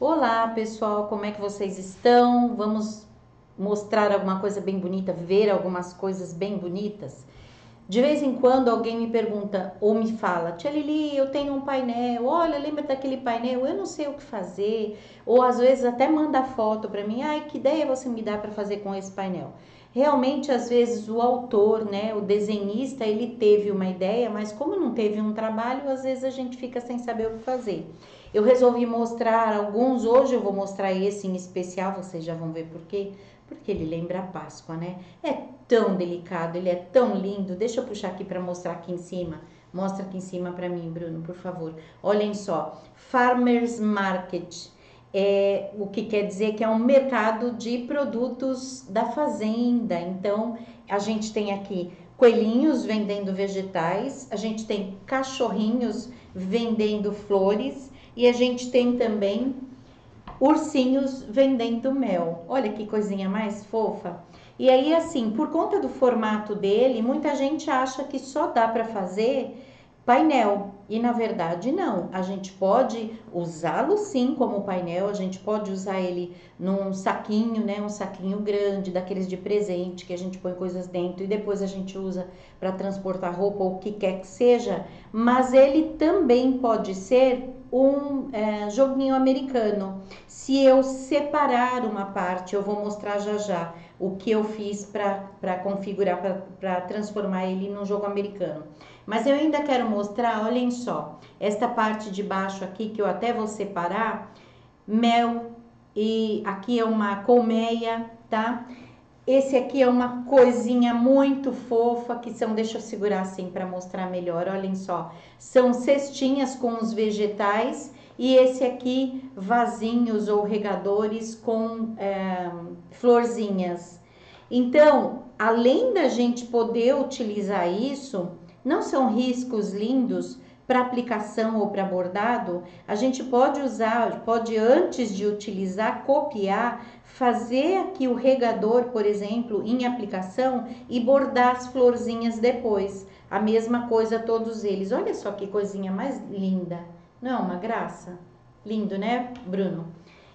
Olá pessoal, como é que vocês estão? Vamos mostrar alguma coisa bem bonita, ver algumas coisas bem bonitas. De vez em quando alguém me pergunta ou me fala: Tia Lili, eu tenho um painel, olha, lembra daquele painel? Eu não sei o que fazer. Ou às vezes até manda foto para mim: ai, que ideia você me dá para fazer com esse painel? Realmente, às vezes o autor, né, o desenhista, ele teve uma ideia, mas como não teve um trabalho, às vezes a gente fica sem saber o que fazer. Eu resolvi mostrar alguns, hoje eu vou mostrar esse em especial, vocês já vão ver por quê. Porque ele lembra a Páscoa, né? É tão delicado, ele é tão lindo. Deixa eu puxar aqui para mostrar aqui em cima. Mostra aqui em cima para mim, Bruno, por favor. Olhem só, Farmers Market. É, o que quer dizer que é um mercado de produtos da fazenda. Então, a gente tem aqui coelhinhos vendendo vegetais, a gente tem cachorrinhos vendendo flores e a gente tem também ursinhos vendendo mel. Olha que coisinha mais fofa. E aí, assim, por conta do formato dele, muita gente acha que só dá para fazer painel. E na verdade não. A gente pode usá-lo sim como painel, a gente pode usar ele num saquinho, né? Um saquinho grande, daqueles de presente, que a gente põe coisas dentro e depois a gente usa para transportar roupa ou o que quer que seja. Mas ele também pode ser um joguinho americano. Se eu separar uma parte, eu vou mostrar já já o que eu fiz para configurar, para transformar ele num jogo americano. Mas eu ainda quero mostrar, olhem só, esta parte de baixo aqui que eu até vou separar, mel, e aqui é uma colmeia, tá? Esse aqui é uma coisinha muito fofa que são, deixa eu segurar assim para mostrar melhor, olhem só. São cestinhas com os vegetais e esse aqui vasinhos ou regadores com florzinhas. Então, além da gente poder utilizar isso, não são riscos lindos para aplicação ou para bordado, a gente pode usar, pode antes de utilizar, copiar, fazer aqui o regador, por exemplo, em aplicação e bordar as florzinhas depois. A mesma coisa todos eles. Olha só que coisinha mais linda. Não é uma graça? Lindo, né, Bruno?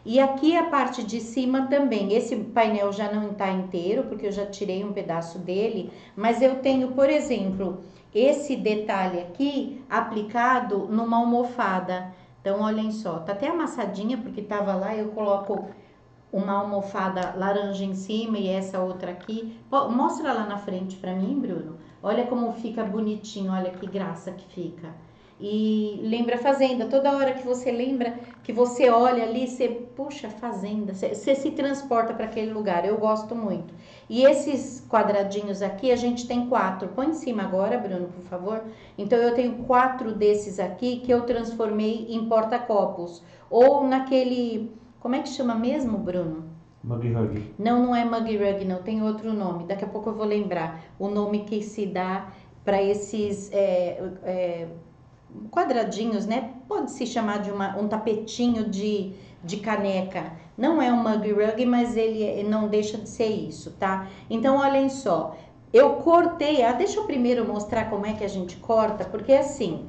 E aqui a parte de cima também. Esse painel já não está inteiro, porque eu já tirei um pedaço dele, mas eu tenho, por exemplo, esse detalhe aqui aplicado numa almofada. Então, olhem só, tá até amassadinha, porque tava lá, eu coloco uma almofada laranja em cima e essa outra aqui. Mostra lá na frente para mim, Bruno. Olha como fica bonitinho, olha que graça que fica. E lembra fazenda, toda hora que você lembra, que você olha ali, você, puxa, fazenda, você se transporta para aquele lugar, eu gosto muito. E esses quadradinhos aqui, a gente tem 4, põe em cima agora, Bruno, por favor. Então eu tenho 4 desses aqui que eu transformei em porta-copos, ou naquele, como é que chama mesmo, Bruno? Mug Hug. Não, não é Mug Rug, não, tem outro nome, daqui a pouco eu vou lembrar o nome que se dá para esses quadradinhos, né? Pode se chamar de um tapetinho de caneca. Não é um mug rug, mas ele não deixa de ser isso, tá? Então, olhem só. Eu cortei. Deixa eu primeiro mostrar como é que a gente corta, porque assim,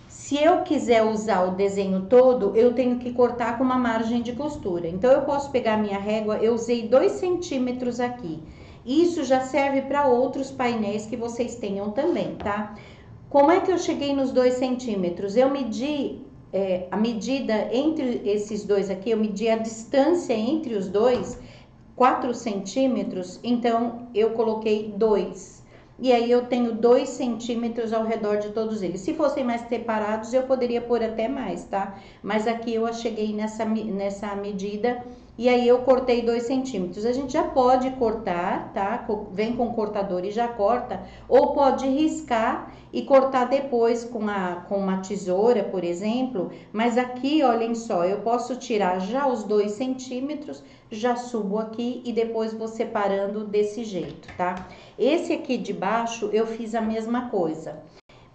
se eu quiser usar o desenho todo, eu tenho que cortar com uma margem de costura. Então, eu posso pegar minha régua, eu usei 2 centímetros aqui. Isso já serve para outros painéis que vocês tenham também, tá? Como é que eu cheguei nos 2 centímetros? Eu medi a medida entre esses dois aqui, eu medi a distância entre os dois, 4 centímetros, então eu coloquei 2. E aí eu tenho 2 centímetros ao redor de todos eles. Se fossem mais separados, eu poderia pôr até mais, tá? Mas aqui eu cheguei nessa medida e aí eu cortei 2 centímetros. A gente já pode cortar, tá? Vem com o cortador e já corta, ou pode riscar e cortar depois com uma tesoura, por exemplo. Mas aqui, olhem só, eu posso tirar já os 2 centímetros, já subo aqui e depois vou separando desse jeito, tá? Esse aqui de baixo eu fiz a mesma coisa,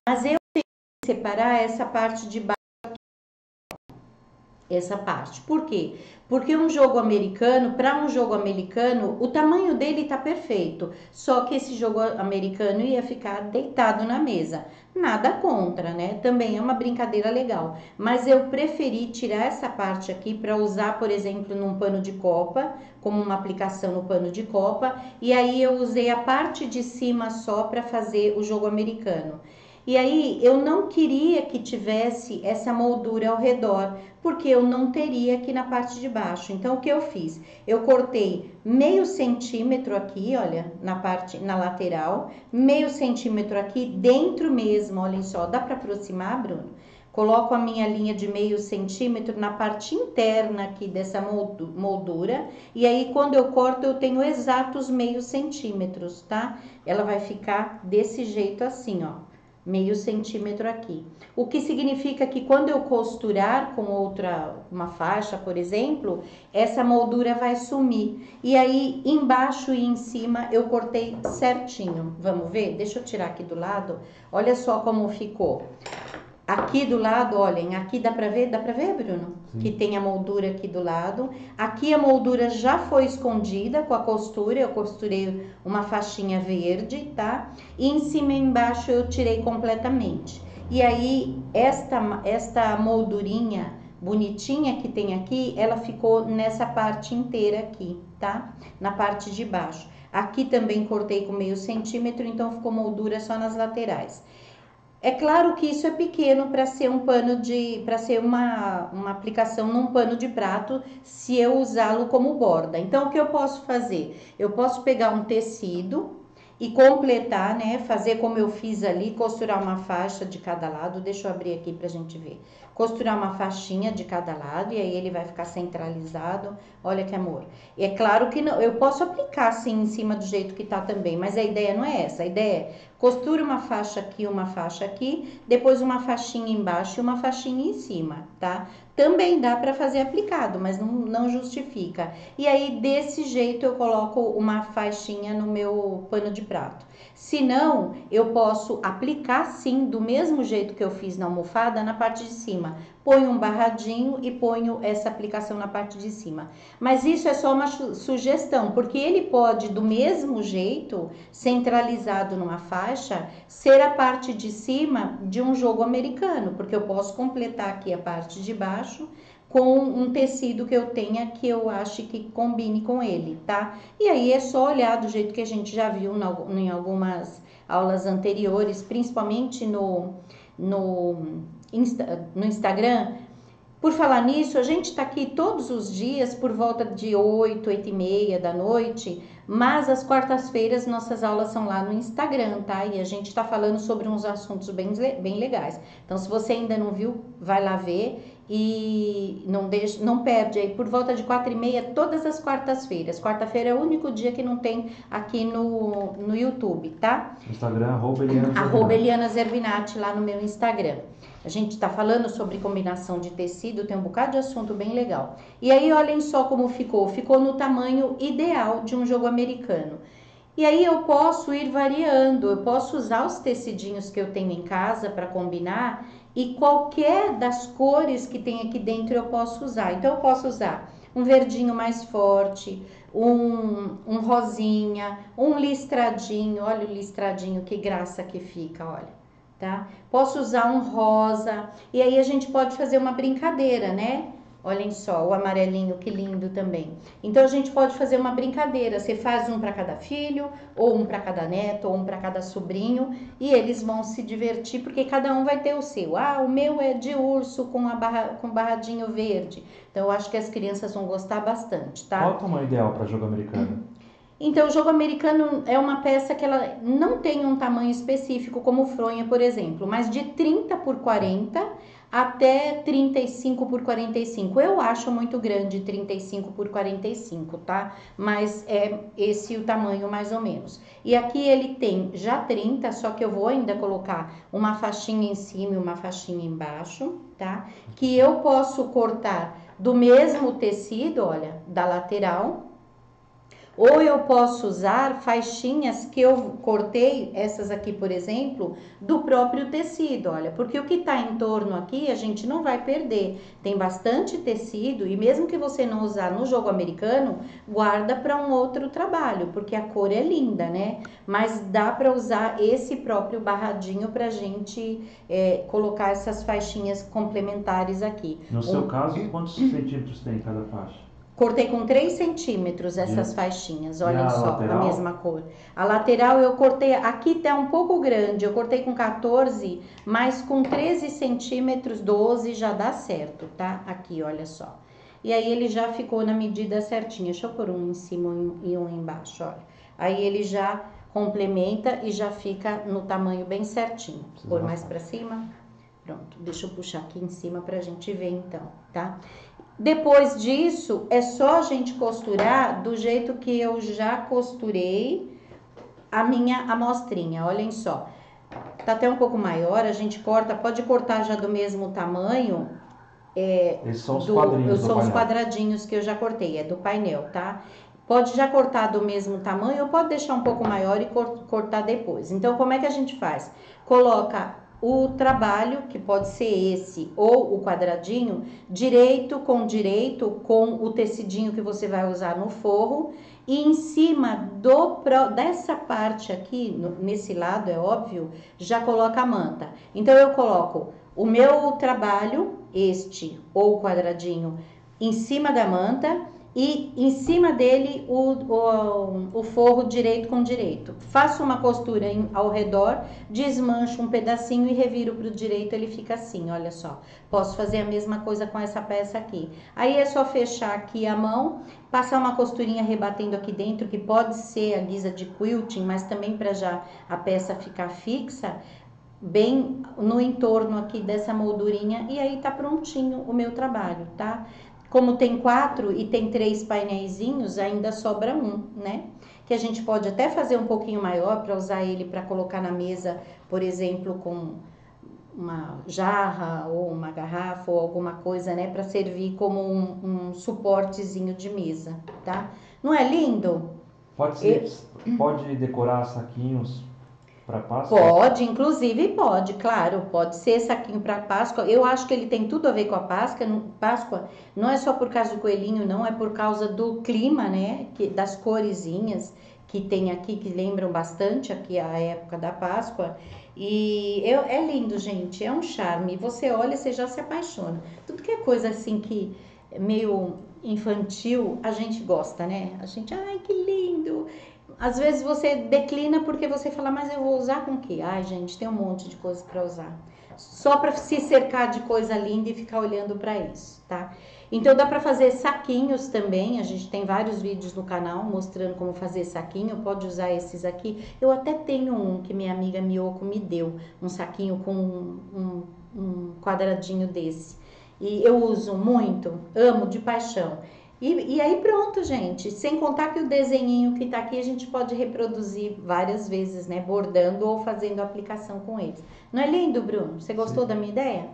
mas eu tenho que separar essa parte de baixo, essa parte. Por quê? Porque um jogo americano, para um jogo americano, o tamanho dele tá perfeito. Só que esse jogo americano ia ficar deitado na mesa. Nada contra, né? Também é uma brincadeira legal. Mas eu preferi tirar essa parte aqui para usar, por exemplo, num pano de copa, como uma aplicação no pano de copa. E aí eu usei a parte de cima só para fazer o jogo americano. E aí eu não queria que tivesse essa moldura ao redor, porque eu não teria aqui na parte de baixo. Então o que eu fiz? Eu cortei meio centímetro aqui, olha, na parte, na lateral, meio centímetro aqui dentro mesmo, olhem só, dá para aproximar, Bruno? Coloco a minha linha de meio centímetro na parte interna aqui dessa moldura, e aí quando eu corto eu tenho exatos meio centímetros, tá? Ela vai ficar desse jeito assim, ó, meio centímetro aqui. O que significa que quando eu costurar com uma faixa, por exemplo, essa moldura vai sumir. E aí, embaixo e em cima eu cortei certinho. Vamos ver? Deixa eu tirar aqui do lado. Olha só como ficou. Aqui do lado, olhem, aqui dá pra ver, Bruno? Sim. Que tem a moldura aqui do lado. Aqui a moldura já foi escondida com a costura, eu costurei uma faixinha verde, tá? E em cima e embaixo eu tirei completamente. E aí, esta moldurinha bonitinha que tem aqui, ela ficou nessa parte inteira aqui, tá? Na parte de baixo. Aqui também cortei com meio centímetro, então ficou moldura só nas laterais. É claro que isso é pequeno para ser para ser uma aplicação num pano de prato, se eu usá-lo como borda. Então, o que eu posso fazer? Eu posso pegar um tecido e completar, né? Fazer como eu fiz ali, costurar uma faixa de cada lado. Deixa eu abrir aqui pra gente ver. Costurar uma faixinha de cada lado e aí ele vai ficar centralizado. Olha que amor. E é claro que não, eu posso aplicar assim em cima do jeito que tá também, mas a ideia não é essa. A ideia é costura uma faixa aqui, depois uma faixinha embaixo e uma faixinha em cima, tá? Também dá para fazer aplicado, mas não justifica. E aí, desse jeito, eu coloco uma faixinha no meu pano de prato. Se não, eu posso aplicar sim, do mesmo jeito que eu fiz na almofada, na parte de cima. Ponho um barradinho e ponho essa aplicação na parte de cima. Mas isso é só uma sugestão, porque ele pode, do mesmo jeito, centralizado numa faixa, ser a parte de cima de um jogo americano, porque eu posso completar aqui a parte de baixo com um tecido que eu tenha que eu ache que combine com ele, tá? E aí é só olhar do jeito que a gente já viu em algumas aulas anteriores, principalmente no Instagram. Por falar nisso, a gente está aqui todos os dias por volta de 8h30 da noite, mas às quartas-feiras nossas aulas são lá no Instagram, tá? E a gente está falando sobre uns assuntos bem legais. Então, se você ainda não viu, vai lá ver e não perde aí, por volta de 4h30, todas as quartas-feiras. Quarta-feira é o único dia que não tem aqui no YouTube, tá? Instagram, @Eliana Zerbinati, lá no meu Instagram. A gente está falando sobre combinação de tecido, tem um bocado de assunto bem legal. E aí, olhem só como ficou. Ficou no tamanho ideal de um jogo americano. E aí eu posso ir variando, eu posso usar os tecidinhos que eu tenho em casa para combinar e qualquer das cores que tem aqui dentro eu posso usar. Então eu posso usar um verdinho mais forte, um rosinha, um listradinho. Olha o listradinho, que graça que fica, olha. Tá? Posso usar um rosa e aí a gente pode fazer uma brincadeira, né? Olhem só, o amarelinho, que lindo também. Então a gente pode fazer uma brincadeira. Você faz um para cada filho, ou um para cada neto, ou um para cada sobrinho, e eles vão se divertir porque cada um vai ter o seu. Ah, o meu é de urso com barradinho verde. Então eu acho que as crianças vão gostar bastante, tá? Qual o tamanho ideal para jogo americano? Então, o jogo americano é uma peça que ela não tem um tamanho específico, como o fronha, por exemplo, mas de 30 por 40 até 35 por 45. Eu acho muito grande 35 por 45, tá? Mas é esse o tamanho mais ou menos. E aqui ele tem já 30, só que eu vou ainda colocar uma faixinha em cima e uma faixinha embaixo, tá? Que eu posso cortar do mesmo tecido, olha, da lateral, Ou eu posso usar faixinhas que eu cortei, essas aqui, por exemplo, do próprio tecido, olha, porque o que tá em torno aqui a gente não vai perder. Tem bastante tecido e mesmo que você não usar no jogo americano, guarda para um outro trabalho, porque a cor é linda, né? Mas dá para usar esse próprio barradinho pra gente colocar essas faixinhas complementares aqui. No seu caso, quantos centímetros tem cada faixa? Cortei com 3 centímetros essas E- faixinhas, e a olhem só, a lateral? mesma cor. A lateral eu cortei, aqui tá um pouco grande, eu cortei com 14, mas com 13 centímetros, 12 já dá certo, tá? Aqui, olha só. E aí ele já ficou na medida certinha. Deixa eu pôr um em cima e um embaixo, olha. Aí ele já complementa e já fica no tamanho bem certinho. Pôr mais pra cima. Pronto, deixa eu puxar aqui em cima pra gente ver então, tá? Depois disso, é só a gente costurar do jeito que eu já costurei a minha amostrinha, olhem só. Tá até um pouco maior, a gente corta, pode cortar já do mesmo tamanho. Esses são os quadrinhos do São os painel. quadradinhos que eu já cortei, é do painel, tá? Pode já cortar do mesmo tamanho ou pode deixar um pouco maior e cortar depois. Então, como é que a gente faz? Coloca o trabalho, que pode ser esse ou o quadradinho, direito com o tecidinho que você vai usar no forro e em cima dessa parte aqui, nesse lado, é óbvio, já coloca a manta. Então, eu coloco o meu trabalho, este ou quadradinho, em cima da manta e em cima dele o forro direito com direito. Faço uma costura ao redor, desmancho um pedacinho e reviro para o direito, ele fica assim, olha só. Posso fazer a mesma coisa com essa peça aqui. Aí é só fechar aqui a mão, passar uma costurinha rebatendo aqui dentro, que pode ser a guisa de quilting, mas também para já a peça ficar fixa, bem no entorno aqui dessa moldurinha, e aí tá prontinho o meu trabalho, tá? Como tem 4 e tem 3 painéisinhos, ainda sobra um, né? Que a gente pode até fazer um pouquinho maior para usar ele para colocar na mesa, por exemplo, com uma jarra ou uma garrafa ou alguma coisa, né? Para servir como um suportezinho de mesa, tá? Não é lindo? Pode decorar saquinhos para Páscoa? Pode, inclusive pode, claro, pode ser saquinho para Páscoa. Eu acho que ele tem tudo a ver com a Páscoa. Não é só por causa do coelhinho, não, é por causa do clima, né? Das coresinhas que tem aqui, que lembram bastante aqui a época da Páscoa. E é lindo, gente, é um charme. Você olha, você já se apaixona. Tudo que é coisa assim que é meio infantil, a gente gosta, né? A gente, ai, que lindo! Às vezes você declina porque você fala, mas eu vou usar com o quê? Ai, gente, tem um monte de coisa para usar. Só para se cercar de coisa linda e ficar olhando para isso, tá? Então dá para fazer saquinhos também. A gente tem vários vídeos no canal mostrando como fazer saquinho. Pode usar esses aqui. Eu até tenho um que minha amiga Miyoko me deu, um saquinho com um quadradinho desse. E eu uso muito, amo de paixão. E aí pronto, gente. Sem contar que o desenhinho que tá aqui a gente pode reproduzir várias vezes, né? Bordando ou fazendo aplicação com eles. Não é lindo, Bruno? Você gostou Sim. da minha ideia?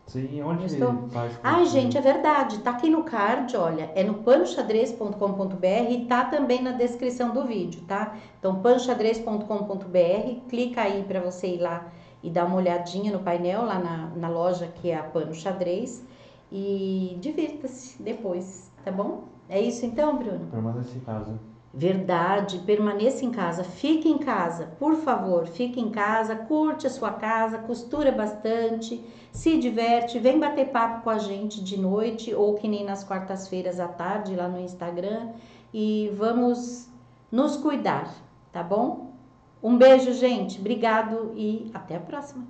Sim, onde Gostou? faz? Ai, gente, é verdade. Tá aqui no card, olha. É no panoxadrez.com.br e tá também na descrição do vídeo, tá? Então, panoxadrez.com.br, clica aí para você ir lá e dar uma olhadinha no painel lá na loja que é a Pano Xadrez e divirta-se depois, tá bom? É isso então, Bruno? Permanece em casa. Verdade, permaneça em casa, fique em casa, por favor, fique em casa, curte a sua casa, costura bastante, se diverte, vem bater papo com a gente de noite ou que nem nas quartas-feiras à tarde lá no Instagram e vamos nos cuidar, tá bom? Um beijo, gente, obrigado e até a próxima.